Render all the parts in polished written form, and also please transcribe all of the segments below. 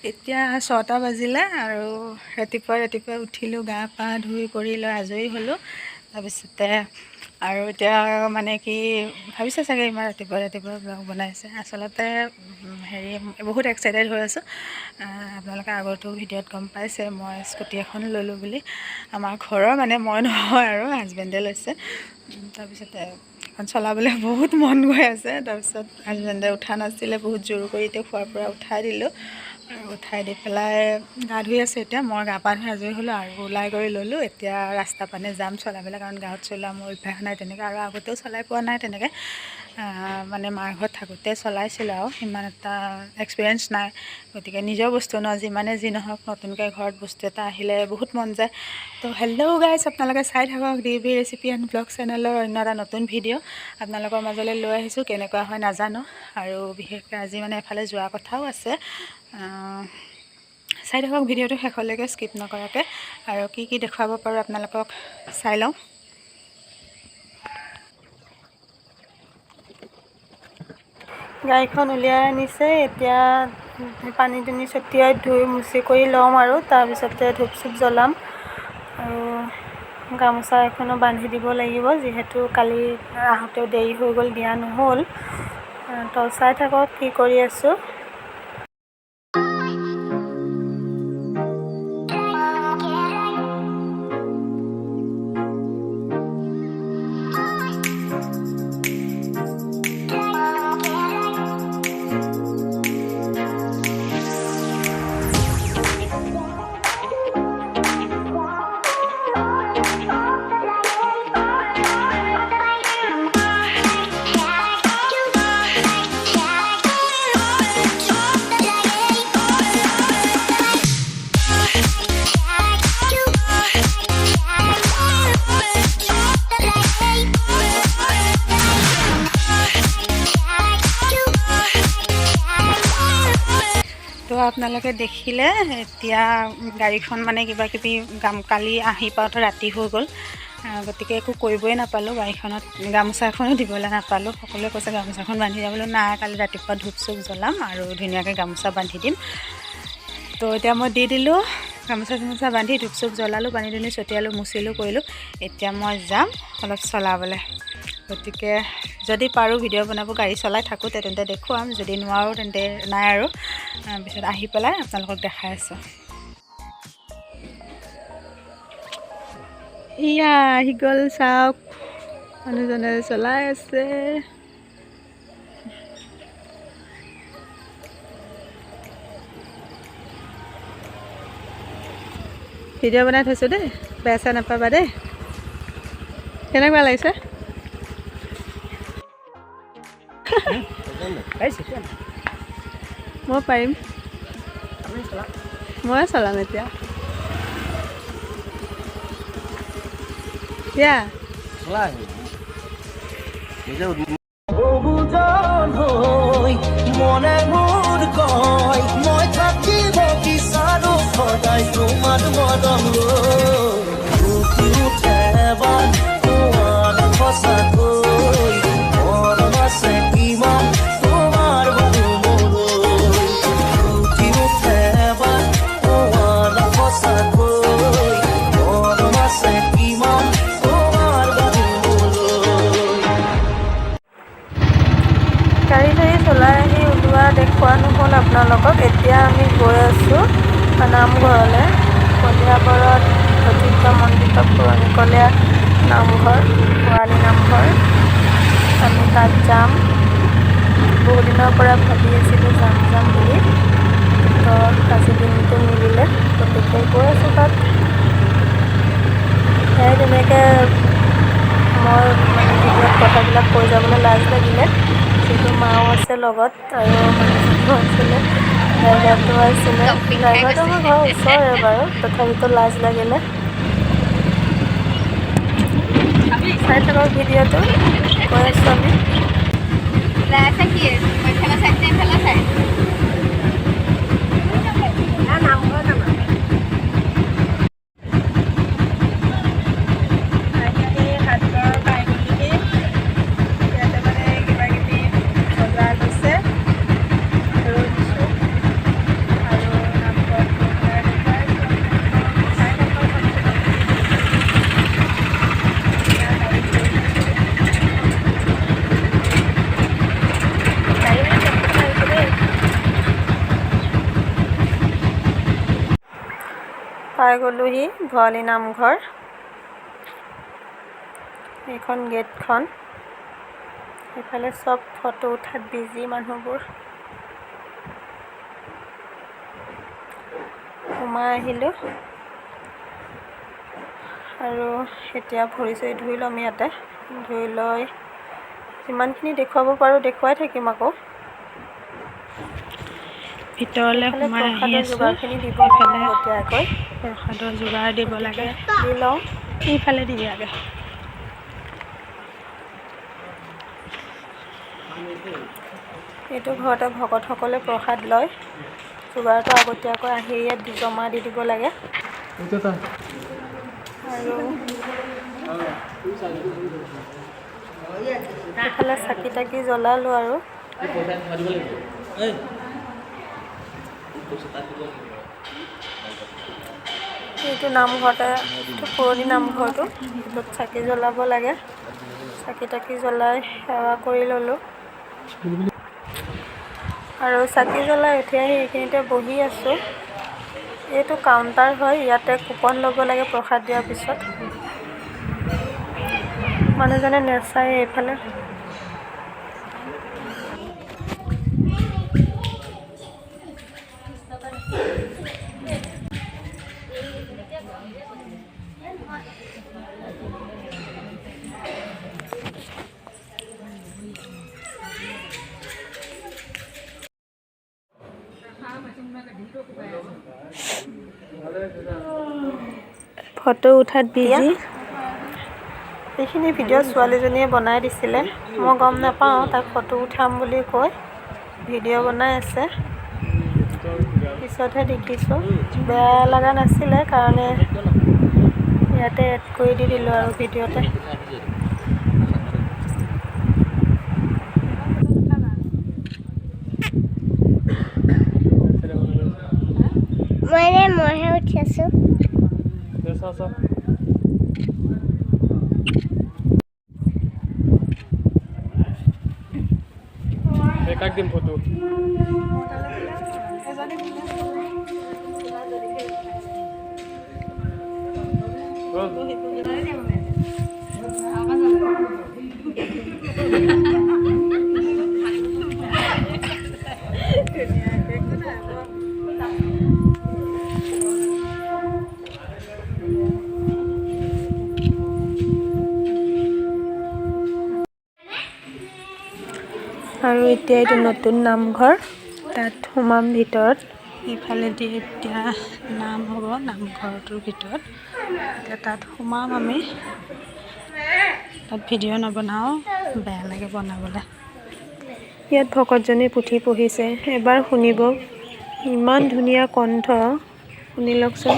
এতিয়া 6টা বাজিলে আৰু ৰাতিপুৱা উঠিলোঁ, গা পা ধুই কৰি লৈ আজৰি হ'লোঁ। তাৰপিছতে আৰু এতিয়া মানে কি ভাবিছে চাগে ইমান ৰাতিপুৱা ব্লগ বনাইছে। আচলতে হেৰি বহুত এক্সাইটেড হৈ আছোঁ। আপোনালোকে আগতো ভিডিঅ'ত গম পাইছে মই স্কুটি এখন ল'লোঁ বুলি। আমাৰ ঘৰৰ মানে মই নহয় আৰু হাজবেণ্ডে লৈছে। তাৰপিছতে এখন চলাবলৈ বহুত মন গৈ আছে। তাৰপিছত হাজবেণ্ডে উঠা নাছিলে, বহুত জোৰ কৰি এতিয়া খোৱাৰ পৰা উঠাই দিলোঁ। আৰু উঠাই দি পেলাই গা ধুই আছে এতিয়া। মই গা পা ধুই আজৰি হ'লোঁ আৰু ওলাই কৰি ল'লোঁ। এতিয়া ৰাস্তা পানে যাম চলাবলৈ, কাৰণ গাঁৱত চলোৱা মোৰ অভ্যাস নাই তেনেকৈ, আৰু আগতেও চলাই পোৱা নাই তেনেকৈ। মানে মাৰ ঘৰত থাকোঁতে চলাইছিলোঁ আৰু সিমান এটা এক্সপিৰিয়েঞ্চ নাই। গতিকে নিজৰ বস্তু ন, যিমানে যি নহওক নতুনকৈ ঘৰত বস্তু এটা আহিলে বহুত মন যায়। তো হেল্ল' গাইছ, আপোনালোকে চাই থাকক DB ৰেচিপি এণ্ড ব্লগ চেনেলৰ অন্য এটা নতুন ভিডিঅ' আপোনালোকৰ মাজলৈ লৈ আহিছোঁ। কেনেকুৱা হয় নাজানো, আৰু বিশেষকৈ আজি মানে এফালে যোৱা কথাও আছে। চাই থাকক ভিডিঅ'টো শেষলৈকে স্কিপ নকৰাকৈ, আৰু কি দেখুৱাব পাৰোঁ আপোনালোকক চাই লওঁ। গাড়ীখন উলিয়াই আনিছে, এতিয়া পানী দুনি ছটিয়াই ধুই মুচি কৰি ল'ম আৰু তাৰপিছতে ধূপ চুপ জ্বলাম আৰু গামোচা এখনো বান্ধি দিব লাগিব, যিহেতু কালি আহোঁতেও দেৰি হৈ গ'ল, দিয়া নহ'ল। তো চাই থাকক কি কৰি আছোঁ। তো আপোনালোকে দেখিলে এতিয়া গাড়ীখন মানে কিবা কিবি কালি আহি পাওঁতে ৰাতি হৈ গ'ল, গতিকে একো কৰিবই নাপালোঁ। গাড়ীখনত গামোচা এখনো দিবলৈ নাপালোঁ। সকলোৱে কৈছে গামোচাখন বান্ধি যাবলৈ, নাই কালি ৰাতিপুৱা ধূপ চুপ জ্বলাম আৰু ধুনীয়াকৈ গামোচা বান্ধি দিম। তো এতিয়া মই দি দিলোঁ গামোচা বান্ধি, ধূপ চুপ জ্বলালোঁ, পানী দুনি ছটিয়ালোঁ, মুচিলোঁ, কৰিলোঁ। এতিয়া মই যাম অলপ চলাবলৈ। গতিকে যদি পাৰোঁ ভিডিঅ' বনাব গাড়ী চলাই থাকোঁতে তেন্তে দেখুৱাম, যদি নোৱাৰোঁ তেন্তে নাই আৰু পিছত আহি পেলাই আপোনালোকক দেখাই আছোঁ। ইয়া আহি গ'ল, চাওক মানুহজনে চলাই আছে। ভিডিঅ' বনাই থৈছোঁ দেই, বেয়া চেয়া নাপাবা দেই। কেনেকুৱা লাগিছে? মই পাৰিম, মই চলাম এতিয়া। মনে মোৰ কয় মই থাকিব বিচাৰো সদায় তোমাৰ মৰম লৈ উঠে এবাৰ তোমাৰ সঁচাকৈ মৰম আছে কিমান তোমাৰ বাৰু মোলৈ উঠে এবাৰ তোমাৰ সঁচাকৈ মৰম আছে কিমান তোমাৰ বাৰু মোলৈ। গাড়ী চলাই আহি ওলোৱা দেখুওৱা নহ'ল আপোনালোকক। এতিয়া আমি গৈ আছোঁ নামঘৰলৈ, কলীয়াবৰত ঐতিহ্য মণ্ডিত পুৰণি কলীয়া নামঘৰ, বৰালি নামঘৰ। আমি তাত যাম। বহু দিনৰ পৰা ভাবি আছিলোঁ যাম বুলি, তো আজি দিনটো মিলিলে, গতিকে গৈ আছোঁ তাত। সেই তেনেকৈ মই মানে ভিডিঅ'ত কথাবিলাক কৈ যাবলৈ লাজ লাগিলে, যিহেতু মাও আছে লগত আৰু মানুহজনো আছিলে, ড্ৰাইভাৰটো আছিলে। ড্ৰাইভাৰটো আমাৰ ঘৰৰ ওচৰৰে বাৰু, তথাপিতো লাজ লাগিলে। চাই থাকক ভিডিঅ'টো, গৈ আছোঁ আমি। পাই গ'লোহি ভৰালী নামঘৰ। এইখন গেটখন। এইফালে চব ফটো উঠাত বিজি মানুহবোৰ। সোমাই আহিলোঁ আৰু এতিয়া ভৰি চৰি ধুই ল'ম ইয়াতে। ধুই লৈ যিমানখিনি দেখুৱাব পাৰোঁ দেখুৱাই থাকিম আকৌ। ভিতৰলৈ সোমাই আহি আছোঁ। যোগাৰখিনি দিব লাগে আগতীয়াকৈ। প্ৰসাদৰ যোগাৰ দিব লাগে। দি লওঁ। এইফালে দিবি আগে। এইটো ঘৰতে ভকতসকলে প্ৰসাদ লয়। যোগাৰটো আগতীয়াকৈ আহি ইয়াত জমা দি দিব লাগে। আৰু এইফালে চাকি তাকি জ্বলালোঁ আৰু। এইটো নামঘৰতে, এইটো পুৰণি নামঘৰটো। এইটোত চাকি জ্বলাব লাগে। চাকি তাকি জ্বলাই সেৱা কৰি ল'লোঁ। আৰু চাকি জ্বলাই উঠি আহি এইখিনিতে বহি আছোঁ। এইটো কাউণ্টাৰ হয়। ইয়াতে কুপন ল'ব লাগে প্ৰসাদ দিয়াৰ পিছত। মানুহজনে নেচায় এইফালে। ফটো উঠাত বিজি। এইখিনি ভিডিঅ' ছোৱালীজনীয়ে বনাই দিছিলে। মই গম নাপাওঁ তাক ফটো উঠাম বুলি কৈ ভিডিঅ' বনাই আছে। পিছতহে দেখিছোঁ। বেয়া লগা নাছিলে কাৰণে ইয়াতে এড কৰি দি দিলোঁ আৰু ভিডিঅ'তে। মইহে উঠি আছোঁ। কাক দিম ফটো? আৰু এতিয়া এইটো নতুন নামঘৰ। তাত সোমাম ভিতৰত। ইফালেদি এতিয়া নাম হ'ব নামঘৰটোৰ ভিতৰত। এতিয়া তাত সোমাম আমি। তাত ভিডিঅ' নবনাওঁ, বেয়া লাগে বনাবলৈ। ইয়াত ভকতজনে পুথি পঢ়িছে। এবাৰ শুনিব। ইমান ধুনীয়া কণ্ঠ। শুনি লওকচোন।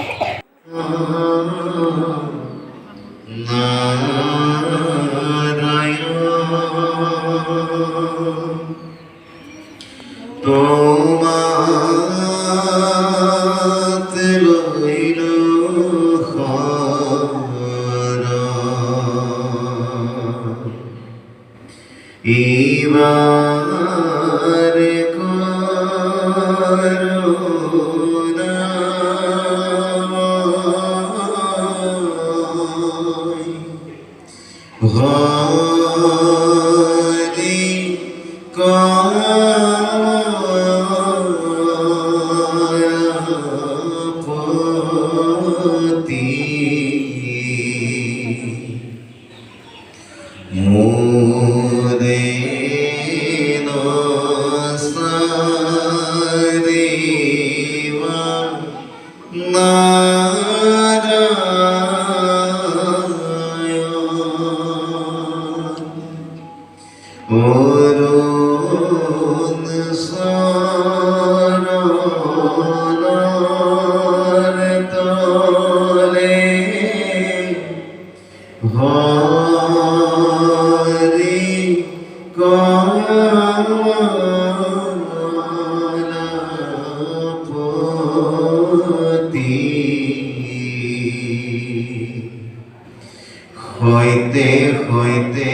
হইতে হইতে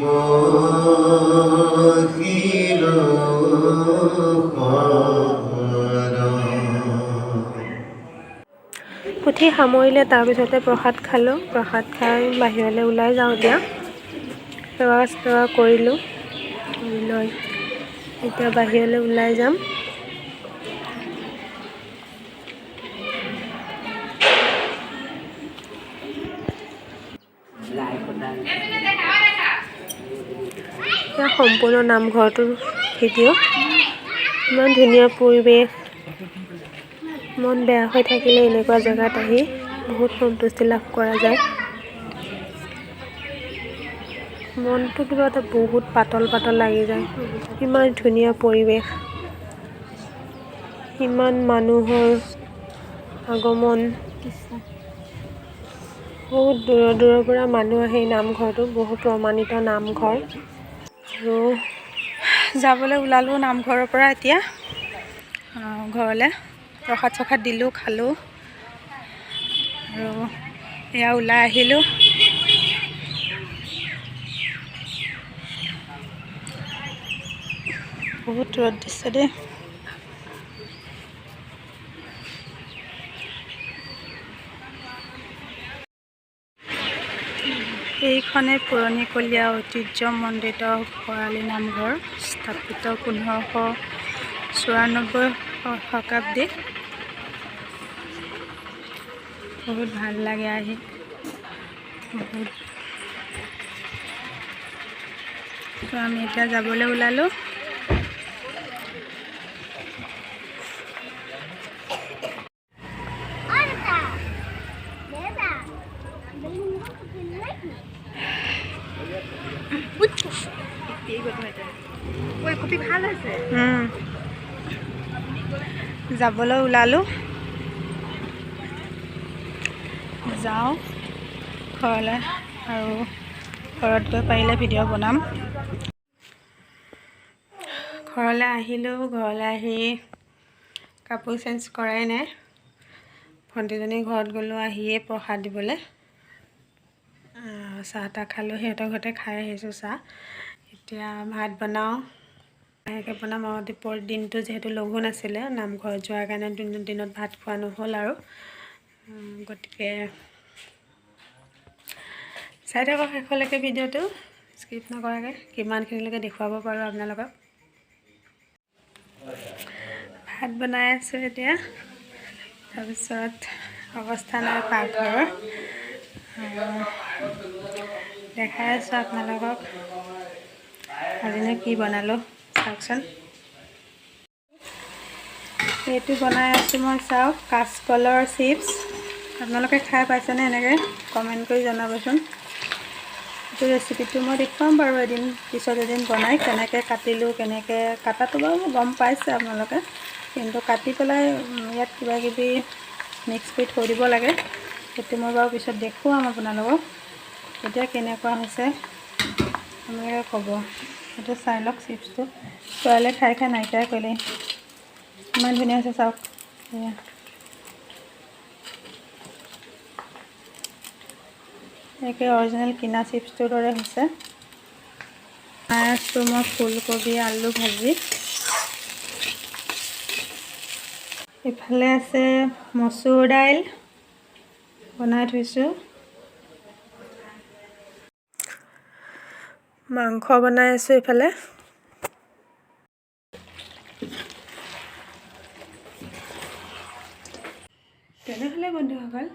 পখিল পুথি সামৰিলে তাৰপিছতে প্ৰসাদ খালোঁ। প্ৰসাদ খাই বাহিৰলৈ ওলাই যাওঁ এতিয়া। সেৱা কৰিলোঁ, কৰি লৈ এতিয়া বাহিৰলৈ ওলাই যাম। এতিয়া সম্পূৰ্ণ নামঘৰটোৰ ভিডিঅ'। ইমান ধুনীয়া পৰিৱেশ। মন বেয়া হৈ থাকিলে এনেকুৱা জেগাত আহি বহুত সন্তুষ্টি লাভ কৰা যায়। মনটো কিবা এটা বহুত পাতল পাতল লাগি যায়। ইমান ধুনীয়া পৰিৱেশ, ইমান মানুহৰ আগমন। বহুত দূৰৰ দূৰৰ পৰা মানুহ আহে এই নামঘৰটো, বহুত প্ৰমাণিত নামঘৰ। আৰু যাবলৈ ওলালোঁ নামঘৰৰ পৰা এতিয়া ঘৰলৈ। প্ৰসাদ চসাদ দিলোঁ, খালোঁ আৰু এয়া ওলাই আহিলোঁ। বহুত ৰ'দ দিছে দেই। এইখনে পুৰণিকলীয়া ঐতিহ্যমণ্ডিত খৰালি নামঘৰ, স্থাপিত 1594 শতাব্দীত। বহুত ভাল লাগে আহি, বহুত। আমি এতিয়া যাবলৈ ওলালোঁ। যাবলৈ ওলালোঁ, যাওঁ ঘৰলৈ আৰু ঘৰত গৈ পাৰিলে ভিডিঅ' বনাম। ঘৰলৈ আহিলোঁ। ঘৰলৈ আহি কাপোৰ চেঞ্জ কৰাই নাই। ভণ্টিজনীৰ ঘৰত গ'লোঁ, আহিয়ে প্ৰসাদ দিবলৈ। চাহ তাহ খালোঁ, সিহঁতৰ ঘৰতে খাই আহিছোঁ চাহ। এতিয়া ভাত বনাওঁ, লাহেকৈ বনাম আৰু দুপৰ দিনটো যিহেতু লঘোণ আছিলে, নামঘৰত যোৱাৰ কাৰণে দিনত ভাত খোৱা নহ'ল আৰু। গতিকে চাই থাকক শেষলৈকে ভিডিঅ'টো, স্কিপ নকৰাকৈ, কিমানখিনিলৈকে দেখুৱাব পাৰোঁ আপোনালোকক। ভাত বনাই আছোঁ এতিয়া। তাৰপিছত অৱস্থা নাই পাকঘৰৰ, দেখাই আছোঁ আপোনালোকক। আজিনো কি বনালোঁ চাওকচোন। এইটো বনাই আছোঁ মই, চাওক, কাঁচকলৰ চিপছ। আপোনালোকে খাই পাইছেনে এনেকৈ? কমেণ্ট কৰি জনাবচোন। এইটো ৰেচিপিটো মই দেখুৱাম বাৰু এদিন, পিছত এদিন বনাই, কেনেকৈ কাটিলোঁ, কেনেকৈ কাটাটো বাৰু গম পাইছে আপোনালোকে, কিন্তু কাটি পেলাই ইয়াত কিবাকিবি মিক্স কৰি থৈ দিব লাগে। সেইটো মই বাৰু পিছত দেখুৱাম আপোনালোকক। এতিয়া কেনেকুৱা হৈছে আপোনালোকে ক'ব। সেইটো চাই লওক চিপছটো। ছোৱালীয়ে খাই খাই নাইকিয়াই কৰিলে। ইমান ধুনীয়া হৈছে চাওক। এয়া একে অৰিজিনেল কিনা চিপছটোৰ দৰে হৈছে। বনাই আছোঁ মই ফুলকবি আলু ভাজি। ইফালে আছে মচুৰ দাইল বনাই থৈছোঁ। মাংস বনাই আছোঁ ইফালে। তেনেহ'লে বন্ধুসকল,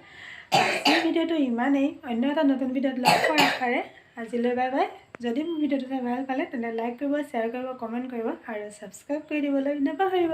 আজিৰ ভিডিঅ'টো ইমানেই। অন্য এটা নতুন ভিডিঅ'ত লগ পোৱাৰ আশাৰে আজিলৈ বাই বাই। যদি মোৰ ভিডিঅ'টো চাই ভাল পালে তেন্তে লাইক কৰিব, শ্বেয়াৰ কৰিব, কমেণ্ট কৰিব আৰু ছাবস্ক্ৰাইব কৰি দিবলৈ নাপাহৰিব।